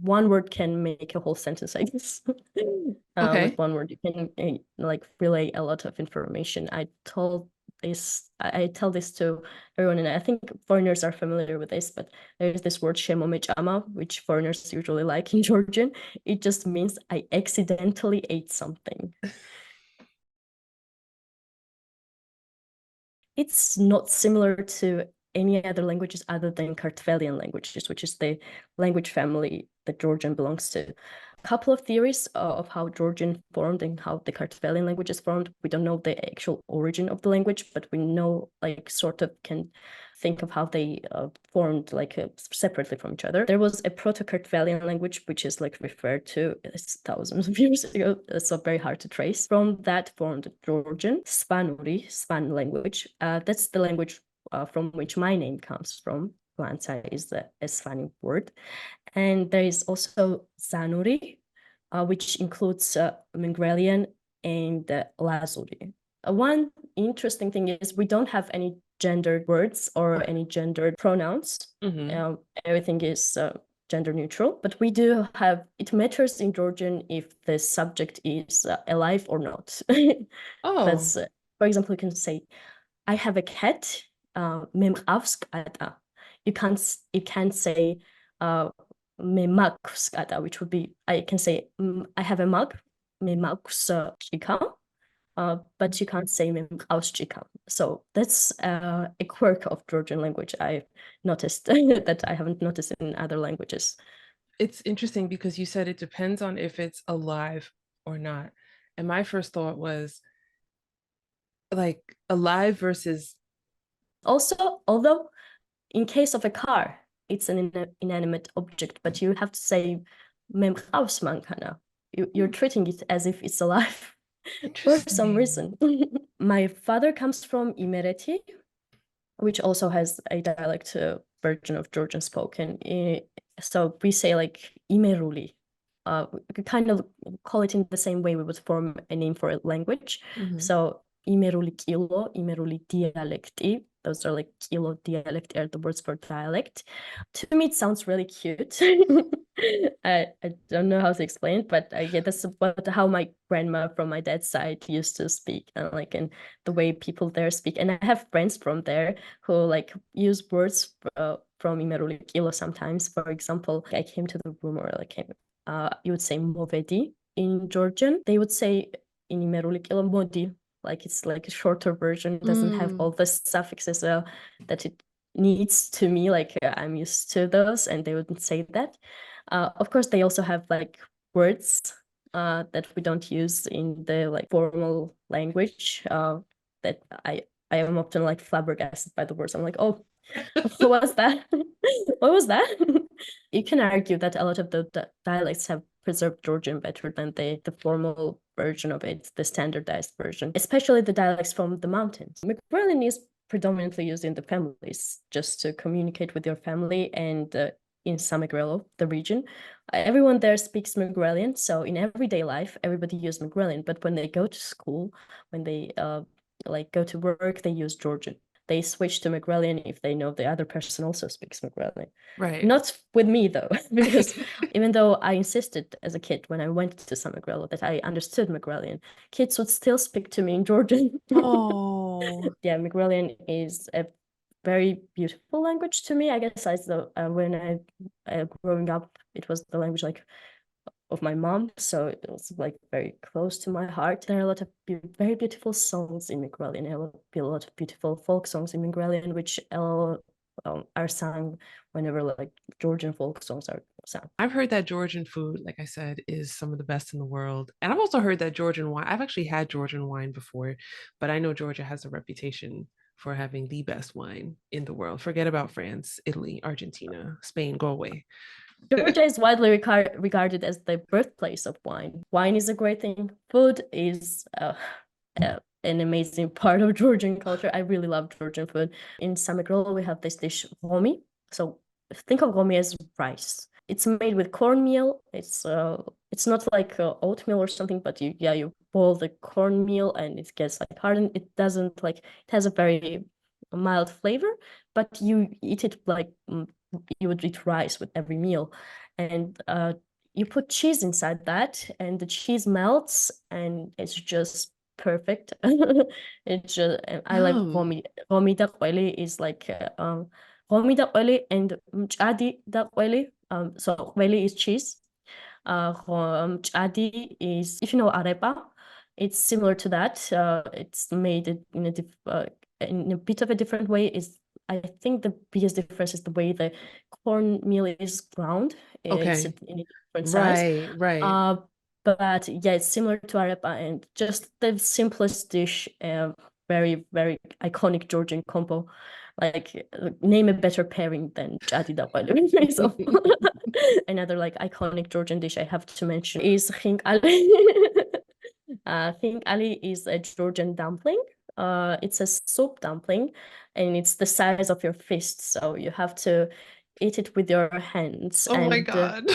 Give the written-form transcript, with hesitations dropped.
one word can make a whole sentence, I guess. Okay. With one word, you can like relay a lot of information. I tell this to everyone, and I think foreigners are familiar with this, but there's this word shemomechama, which foreigners usually like in Georgian. It just means I accidentally ate something. It's not similar to any other languages other than Kartvelian languages, which is the language family that Georgian belongs to. A couple of theories of how Georgian formed and how the Kartvelian languages formed. We don't know the actual origin of the language, but we know, like, sort of can think of how they formed, like, separately from each other. There was a Proto-Kartvelian language, which is like referred to as thousands of years ago, so very hard to trace. From that formed Georgian, Spanuri, Span language. That's the language from which my name comes from. Gvantsa is a Spanish word. And there is also Zanuri, which includes Mingrelian and Lazuri. One interesting thing is we don't have any gendered words or any gendered pronouns. Everything is gender neutral, but we do have, it matters in Georgian if the subject is alive or not. Oh, That's, for example, you can say, I have a cat, memqavs kata. You can't say me mags kata, which would be, I can say, I have a mug, me mags chika, but you can't say me mqavs chika. So that's a quirk of Georgian language I've noticed that I haven't noticed in other languages. it's interesting because you said it depends on if it's alive or not. And my first thought was like alive versus, Also, although in case of a car, it's an inanimate object, but you have to say mem mankana. You're treating it as if it's alive for some interesting. reason. My father comes from Imereti, which also has a dialect version of Georgian spoken. So we say like Imeruli. We could kind of call it in the same way we would form a name for a language. Mhm. So Imeruli kilo, Imeruli dialecti. Those are like kilo dialect are the words for dialect. To me, it sounds really cute. I don't know how to explain it, but yeah, that's how my grandma from my dad's side used to speak, and the way people there speak. And I have friends from there who like use words from Imeruli kilo sometimes. For example, I came to the room, or like you would say movedi in Georgian. They would say in Imeruli kilo modi, like it's like a shorter version. It doesn't have all the suffixes that it needs to me. Like I'm used to those, and they wouldn't say that. Of course, they also have like words that we don't use in the like formal language. That I am often like flabbergasted by the words. I'm like, oh, what was that? What was that? You can argue that a lot of the dialects have preserved Georgian better than the formal version of it, the standardized version, especially the dialects from the mountains. Mingrelian is predominantly used in the families, just to communicate with your family, and in Samegrelo, the region. Everyone there speaks Mingrelian, so in everyday life, everybody uses Mingrelian, but when they go to school, when they like go to work, they use Georgian. They switch to Mingrelian if they know the other person also speaks Mingrelian. Right. Not with me though, because even though I insisted as a kid when I went to Samegrelo that I understood Mingrelian, kids would still speak to me in Georgian. Oh, Yeah, Mingrelian is a very beautiful language to me. I guess when I growing up, it was the language like of my mom, so it was like very close to my heart. There are a lot of very beautiful songs in Mingrelian. There will be a lot of beautiful folk songs in Mingrelian, which are sung whenever like Georgian folk songs are sung. I've heard that Georgian food, like I said, is some of the best in the world. And I've also heard that Georgian wine, I've actually had Georgian wine before, but I know Georgia has a reputation for having the best wine in the world. Forget about France, Italy, Argentina, Spain, go away. Georgia is widely regarded as the birthplace of wine. Wine is a great thing. Food is an amazing part of Georgian culture. I really love Georgian food. In Samegrelo, we have this dish, romi. So think of romi as rice. It's made with cornmeal. It's not like oatmeal or something, but you boil the cornmeal and it gets like hardened. It doesn't like, it has a very mild flavor, but you eat it like you would eat rice with every meal. and you put cheese inside that, and the cheese melts, and it's just perfect. It's just, and I like Yum. romi dakweli is like romi dakweli and mchadi dakweli. So kweli is cheese. Mchadi is, if you know arepa, it's similar to that. It's made in a bit of a different way. Is I think the biggest difference is the way the cornmeal is ground. It's Okay. in a different size. Right, right. Uh, but yeah, it's similar to arepa, and just the simplest dish. Very, very iconic Georgian combo. Like, name a better pairing than jadi dawali. So another like iconic Georgian dish I have to mention is khink ali. Khink ali is a Georgian dumpling. It's a soup dumpling, and it's the size of your fist, so you have to eat it with your hands. Oh my And God.